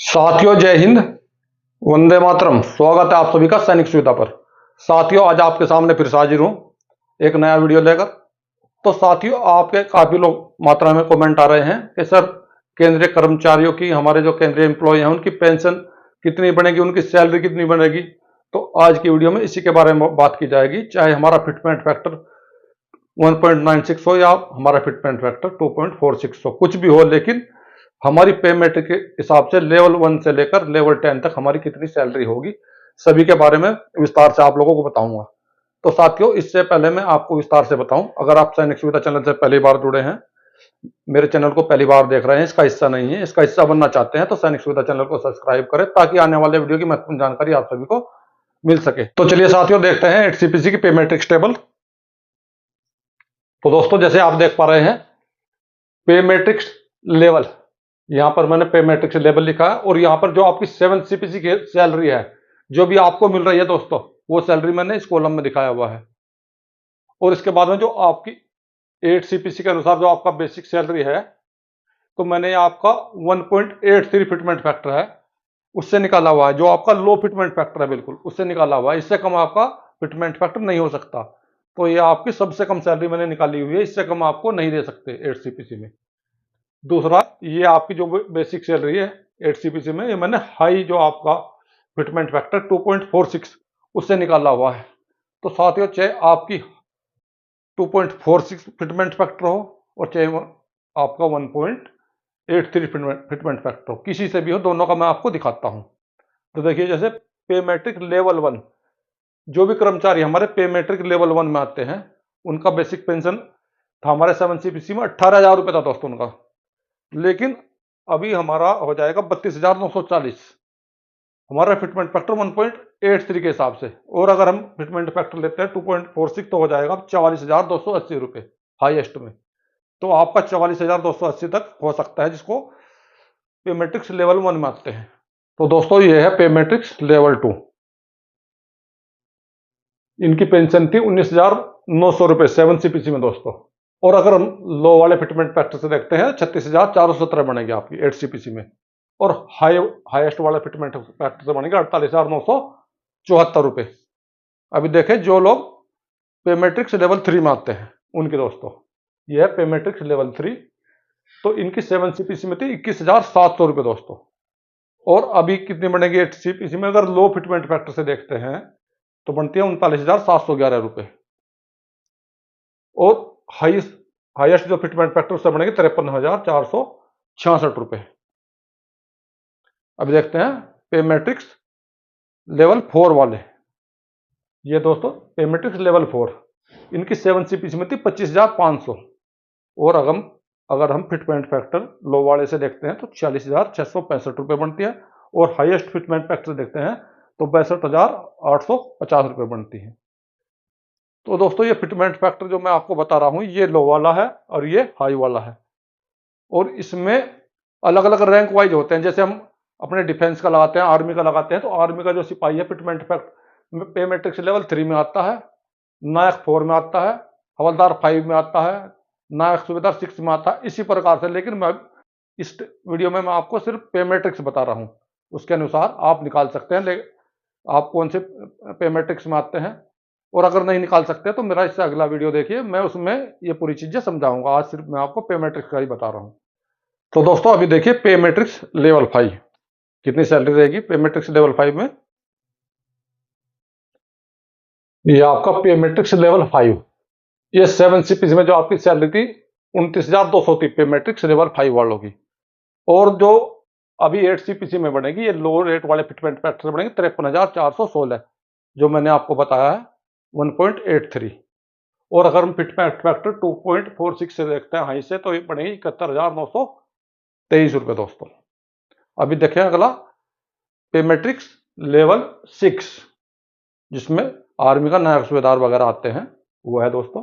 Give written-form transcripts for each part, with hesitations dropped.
साथियों जय हिंद, वंदे मातरम। स्वागत है आप सभी का सैनिक सुविधा पर। साथियों आज आपके सामने फिर से हाजिर हूं एक नया वीडियो लेकर। तो साथियों आपके काफी लोग मात्रा में कमेंट आ रहे हैं कि सर केंद्रीय कर्मचारियों की, हमारे जो केंद्रीय एम्प्लॉय हैं उनकी पेंशन कितनी बनेगी, उनकी सैलरी कितनी बनेगी। तो आज की वीडियो में इसी के बारे में बात की जाएगी, चाहे हमारा फिटमेंट फैक्टर 1.96 हो या हमारा फिटमेंट फैक्टर 2.46 हो, कुछ भी हो, लेकिन हमारी पेमेंट के हिसाब से लेवल 1 से लेकर लेवल 10 तक हमारी कितनी सैलरी होगी, सभी के बारे में विस्तार से आप लोगों को बताऊंगा। तो साथियों इससे पहले मैं आपको विस्तार से बताऊं, अगर आप सैनिक सुविधा चैनल से पहली बार जुड़े हैं, मेरे चैनल को पहली बार देख रहे हैं, इसका हिस्सा नहीं है, इसका हिस्सा बनना चाहते हैं, तो सैनिक सुविधा चैनल को सब्सक्राइब करें ताकि आने वाले वीडियो की महत्वपूर्ण जानकारी आप सभी को मिल सके। तो चलिए साथियों देखते हैं एचसीपीसी की पे मैट्रिक्स टेबल। तो दोस्तों जैसे आप देख पा रहे हैं पे मैट्रिक्स लेवल, यहां पर मैंने पे मैट्रिक्स लेवल लिखा है और यहां पर जो आपकी 7 सीपीसी की सैलरी है जो भी आपको मिल रही है दोस्तों, वो सैलरी मैंने इस कॉलम में दिखाया हुआ है। और इसके बाद में जो आपकी 8 सीपीसी के अनुसार जो आपका बेसिक सैलरी है, तो मैंने आपका 1.83 फिटमेंट फैक्टर है उससे निकाला हुआ है, जो आपका लो फिटमेंट फैक्टर है बिल्कुल उससे निकाला हुआ है। इससे कम आपका फिटमेंट फैक्टर नहीं हो सकता। तो ये आपकी सबसे कम सैलरी मैंने निकाली हुई है, इससे कम आपको नहीं दे सकते 8 सीपीसी में। दूसरा, ये आपकी जो बेसिक सैलरी है 8 सीपीसी में, ये मैंने हाई जो आपका फिटमेंट फैक्टर 2.46 उससे निकाला हुआ है। तो साथियों चाहे आपकी 2.46 फिटमेंट फैक्टर हो और चाहे आपका 1.83 फिटमेंट फैक्टर हो, किसी से भी हो, दोनों का मैं आपको दिखाता हूं। तो देखिए जैसे पे मैट्रिक लेवल 1, जो भी कर्मचारी हमारे पे मैट्रिक लेवल 1 में आते हैं उनका बेसिक पेंशन था हमारे 7 सीपीसी में 18,000 रुपये था दोस्तों उनका, लेकिन अभी हमारा हो जाएगा 32,940 हमारा फिटमेंट फैक्टर 1.83 के हिसाब से। और अगर हम फिटमेंट फैक्टर लेते हैं 2.46 तो हो जाएगा 44,280 रुपये हाईएस्ट में। तो आपका 44,280 तक हो सकता है जिसको पे मैट्रिक्स लेवल 1 में आते हैं। तो दोस्तों ये है पे मैट्रिक्स लेवल 2, इनकी पेंशन थी 19,900 रुपये 7 सीपीसी में दोस्तों। और अगर हम लो वाले फिटमेंट फैक्टर से देखते हैं 36,417 बनेगी आपकी 8 सीपीसी में। और हाईएस्ट वाला फिटमेंट फैक्टर से बनेगा 48,974 रुपये। अभी देखें जो लोग पे मैट्रिक्स लेवल 3 में आते हैं उनके दोस्तों, ये है पे मैट्रिक्स लेवल 3। तो इनकी 7 सीपीसी में थी 21,700 रुपये दोस्तों। और अभी कितनी बनेगी 8 सीपीसी में, अगर लो फिटमेंट फैक्टर से देखते हैं तो बनती है 39,711 रुपये। और हाईएस्ट जो फिटमेंट फैक्टर उससे बनेगी 53,466 रुपये। अब देखते हैं पे मैट्रिक्स लेवल 4 वाले, ये दोस्तों पे मैट्रिक्स लेवल 4, इनकी 7 सीपीसी में थी 25,500। और अगर हम फिटमेंट फैक्टर लो वाले से देखते हैं तो 46,665 रुपये बनती है। और हाईएस्ट फिटमेंट फैक्टर देखते हैं तो 62,850 रुपये बनती है। तो दोस्तों ये फिटमेंट फैक्टर जो मैं आपको बता रहा हूं ये लो वाला है और ये हाई वाला है। और इसमें अलग अलग रैंक वाइज होते हैं, जैसे हम अपने डिफेंस का लगाते हैं, आर्मी का लगाते हैं, तो आर्मी का जो सिपाही है फिटमेंट फैक्टर पे मैट्रिक्स लेवल 3 में आता है, नायक 4 में आता है, हवलदार 5 में आता है, नायक सूबेदार 6 में आता है, इसी प्रकार से। लेकिन मैं इस वीडियो में मैं आपको सिर्फ पे मैट्रिक्स बता रहा हूं, उसके अनुसार आप निकाल सकते हैं आप कौन से पे मैट्रिक्स में आते हैं। और अगर नहीं निकाल सकते तो मेरा इससे अगला वीडियो देखिए, मैं उसमें ये पूरी चीजें समझाऊंगा। आज सिर्फ मैं आपको पे मैट्रिक्स का ही बता रहा हूं। तो दोस्तों अभी देखिए पे मैट्रिक्स लेवल 5 कितनी सैलरी रहेगी पे मैट्रिक्स लेवल 5 में। ये आपका पे मैट्रिक्स लेवल 5, ये 7 सीपीसी में जो आपकी सैलरी थी 29,200 थी पे मैट्रिक्स लेवल 5 वालों की। और जो अभी 8 सीपीसी में बनेगी, ये लो रेट वाले फिटमेंट फैक्टर से बनेगी 53,416, जो मैंने आपको बताया है 1.83। और अगर हम फिटमेंट फैक्टर 2.46 से देखते हैं हाई से, तो ये बनेगी 71,923 रुपये दोस्तों। अभी देखें अगला पे मैट्रिक्स लेवल 6, जिसमें आर्मी का नायक सूबेदार वगैरह आते हैं, वो है दोस्तों।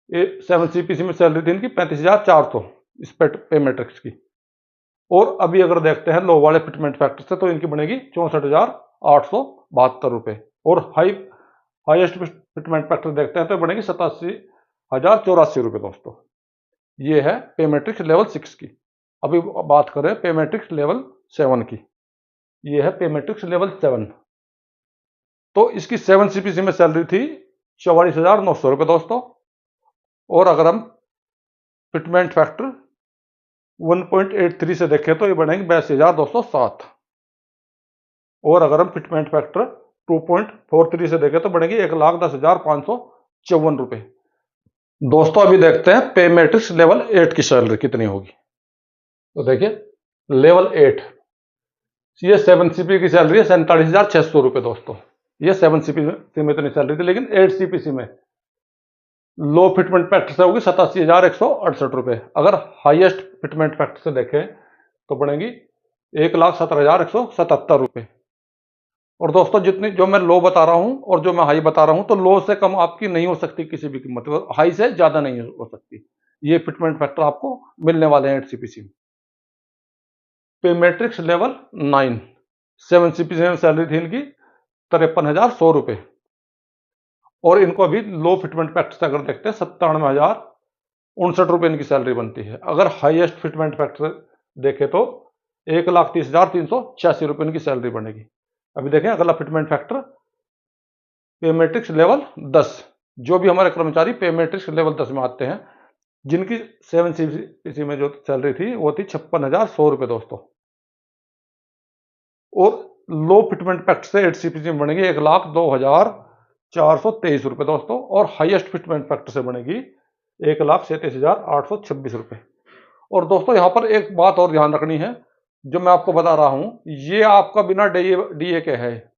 ये 7 सीपीसी में सैलरी थी इनकी 35,400 इस पे मैट्रिक्स की। और अभी अगर देखते हैं लो वाले फिटमेंट फैक्टर से, तो इनकी बनेगी 64,872 रुपये। और हाईएस्ट फिटमेंट फैक्टर देखते हैं तो बनेगी 87,084 रुपये दोस्तों। ये है पे मैट्रिक्स लेवल 6 की। अभी बात करें पे मैट्रिक्स लेवल 7 की। ये है पे मैट्रिक्स लेवल 7। तो इसकी 7 सीपीसी में सैलरी थी 44,900 रुपये दोस्तों। और अगर हम फिटमेंट फैक्टर 1.83 से देखें तो ये बनेगी 82,207। और अगर हम फिटमेंट फैक्टर 2.43 से देखें तो बनेगी 1,10,554 रुपये। दोस्तों अभी देखते हैं पे मैट्रिक्स लेवल 8 की सैलरी कितनी होगी। तो देखिए लेवल 8, ये 7 सीपी की सैलरी है 47,600 रुपये दोस्तों। ये 7 सीपीसी में इतनी सैलरी थी, लेकिन 8 सीपीसी में लो फिटमेंट फैक्टर से होगी 87,168 रुपये। अगर हाईएस्ट फिटमेंट फैक्टर से देखें तो बनेगी 1,17,177 रुपये। और दोस्तों जितनी जो मैं लो बता रहा हूं और जो मैं हाई बता रहा हूं, तो लो से कम आपकी नहीं हो सकती किसी भी कीमत पर, हाई से ज्यादा नहीं हो सकती। ये फिटमेंट फैक्टर आपको मिलने वाले हैं 8 सीपीसी में। पे मैट्रिक्स लेवल 9, 7 सीपीसी में सैलरी थी इनकी 53,100 रुपये। और इनको अभी लो फिटमेंट फैक्टर से अगर देखते हैं 97,059 रुपये इनकी सैलरी बनती है। अगर हाईएस्ट फिटमेंट फैक्टर देखें तो 1,30,386 रुपये इनकी सैलरी बनेगी। अभी देखें अगला फिटमेंट फैक्टर पे मैट्रिक्स लेवल 10। जो भी हमारे कर्मचारी पे मैट्रिक्स लेवल 10 में आते हैं, जिनकी 7 सीपीसी में जो सैलरी थी वो थी 56,100 रुपये दोस्तों। और लो फिटमेंट फैक्टर से 8 सीपीसी में बनेगी 1,02,423 रुपये दोस्तों। और हाईएस्ट फिटमेंट फैक्टर से बनेगी 1,37,826 रुपये। और दोस्तों यहाँ पर एक बात और ध्यान रखनी है, जो मैं आपको बता रहा हूं, ये आपका बिना डीए के है।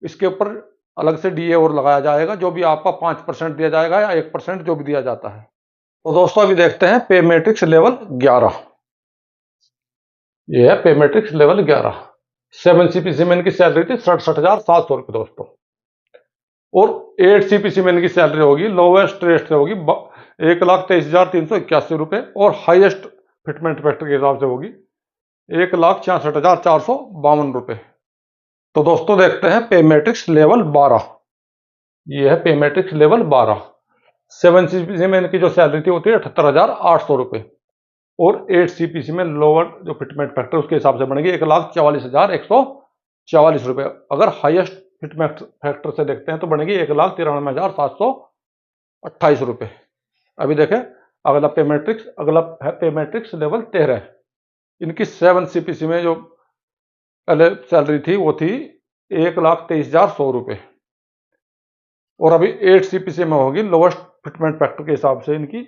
इसके ऊपर अलग से डीए और लगाया जाएगा, जो भी आपका 5% दिया जाएगा या 1% जो भी दिया जाता है। तो दोस्तों अभी देखते हैं पे मैट्रिक्स लेवल 11। ये है पे मैट्रिक्स लेवल 11। 7 सीपीसी में इनकी सैलरी थी 67,700 रुपये दोस्तों। और 8 सीपीसी में इनकी सैलरी होगी लोवेस्ट रेट से होगी 1,23,381 रुपये। और हाईएस्ट फिटमेंट फैक्टर के हिसाब से होगी 1,66,452 रुपये। तो दोस्तों देखते हैं पे मैट्रिक्स लेवल 12। ये है पे मैट्रिक्स लेवल 12। 7 सीपीसी में इनकी जो सैलरी थी वो थी 78,800 रुपये। और 8 सीपीसी में लोअर जो फिटमेंट फैक्टर उसके हिसाब से बनेगी 1,44,144 रुपये। अगर हाईएस्ट फिटमेंट फैक्टर से देखते हैं तो बनेगी 1,93,728 रुपये। अभी देखें अगला पे मैट्रिक्स लेवल 13। इनकी 7 सीपीसी में जो पहले सैलरी थी वो थी 1,23,100 रुपये। और अभी 8 सीपीसी में होगी लोवेस्ट फिटमेंट फैक्टर के हिसाब से इनकी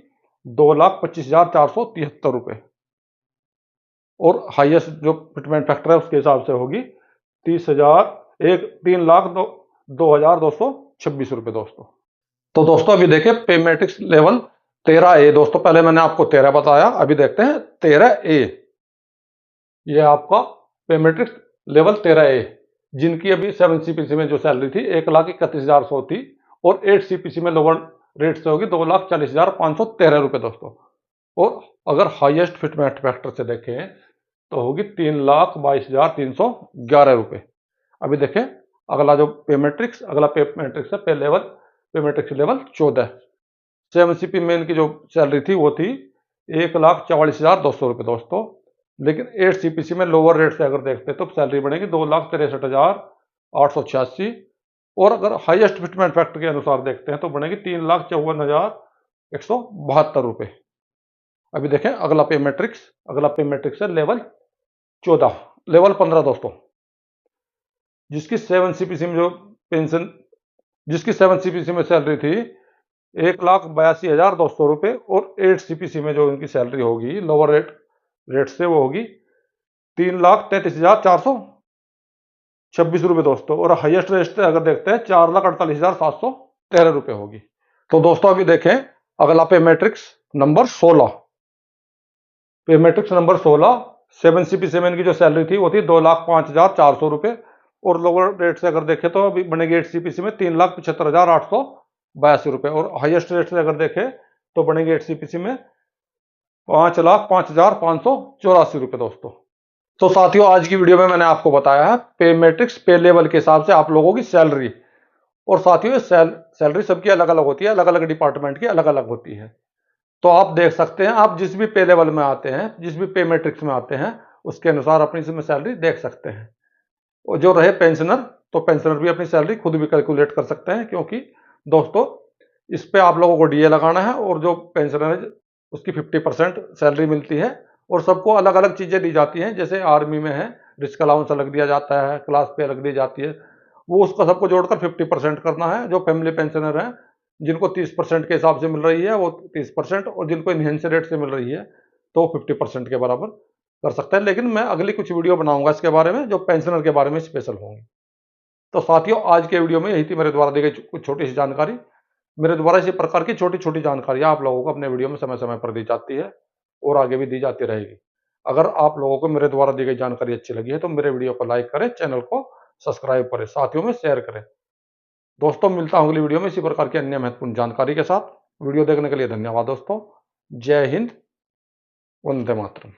2,25,473 रुपये। और हाईएस्ट जो फिटमेंट फैक्टर है उसके हिसाब से होगी 3,02,226 रुपये दोस्तों। तो दोस्तों अभी देखें पे मैट्रिक्स लेवल 13A दोस्तों। पहले मैंने आपको 13 बताया, अभी देखते हैं 13A। ये आपका पे मैट्रिक्स लेवल 13A, जिनकी अभी 7 सीपीसी में जो सैलरी थी 1,31,100 थी। और 8 सीपीसी में लोअर रेट से होगी 2,40,513 रुपये दोस्तों। और अगर हाईएस्ट फिटमेंट फैक्टर से देखें तो होगी 3,22,311 रुपये। अभी देखें अगला पे मैट्रिक्स है पे मैट्रिक्स लेवल 14। 7 सीपी में इनकी जो सैलरी थी वो थी 1,44,200 रुपये दोस्तों। लेकिन 8 सीपीसी में लोअर रेट से अगर देखते हैं तो सैलरी बढ़ेगी 2,63,886। और अगर हाईएस्ट फिटमेंट फैक्टर के अनुसार देखते हैं तो बढ़ेगी 3,54,172 रुपये। अभी देखें अगला पे मैट्रिक्स है लेवल 14, लेवल 15 दोस्तों। जिसकी 7 सीपीसी में सैलरी थी 1,82,200 रुपये। और 8 सीपीसी में जो इनकी सैलरी होगी लोअर रेट से वो होगी 3,33,426 रुपये दोस्तों। और हाईएस्ट रेट से अगर देखते हैं 4,48,713 रुपये होगी। तो दोस्तों अभी देखें अगला पे मैट्रिक्स नंबर 16। पे मैट्रिक्स नंबर 16 7 सीपीसी में इनकी जो सैलरी थी वो थी 2,05,400 रुपये। और लोअर रेट से अगर देखें तो अभी बनेगी 8 सीपीसी में 3,75,882 रुपये। और हाईएस्ट रेट से अगर देखें तो बनेगी 8 सीपीसी में 5,05,584 रुपये दोस्तों। तो साथियों आज की वीडियो में मैंने आपको बताया है पे मैट्रिक्स पे लेवल के हिसाब से आप लोगों की सैलरी। और साथियों सैलरी सबकी अलग अलग होती है, अलग अलग डिपार्टमेंट की अलग अलग होती है। तो आप देख सकते हैं, आप जिस भी पे लेवल में आते हैं, जिस भी पे मैट्रिक्स में आते हैं, उसके अनुसार अपनी इसमें सैलरी देख सकते हैं। और जो रहे पेंशनर, तो पेंशनर भी अपनी सैलरी खुद भी कैलकुलेट कर सकते हैं, क्योंकि दोस्तों इस पे आप लोगों को डीए लगाना है, और जो पेंशनर है उसकी 50% सैलरी मिलती है, और सबको अलग अलग चीज़ें दी जाती हैं। जैसे आर्मी में है रिस्क अलाउंस अलग दिया जाता है, क्लास पे अलग दी जाती है, वो उसका सबको जोड़कर 50% करना है। जो फैमिली पेंशनर हैं जिनको 30% के हिसाब से मिल रही है वो 30%, और जिनको इनहेंस रेट से मिल रही है तो 50% के बराबर कर सकते हैं। लेकिन मैं अगली कुछ वीडियो बनाऊंगा इसके बारे में, जो पेंशनर के बारे में स्पेशल होंगी। तो साथियों, आज के वीडियो में यही थी मेरे द्वारा दी गई कुछ छोटी सी जानकारी। मेरे द्वारा इसी प्रकार की छोटी छोटी जानकारियां आप लोगों को अपने वीडियो में समय समय पर दी जाती है, और आगे भी दी जाती रहेगी। अगर आप लोगों को मेरे द्वारा दी गई जानकारी अच्छी लगी है तो मेरे वीडियो को लाइक करें, चैनल को सब्सक्राइब करें, साथियों में शेयर करें। दोस्तों, मिलता हूं अगली वीडियो में इसी प्रकार की अन्य महत्वपूर्ण जानकारी के साथ। वीडियो देखने के लिए धन्यवाद दोस्तों। जय हिंद, वंदे मातरम।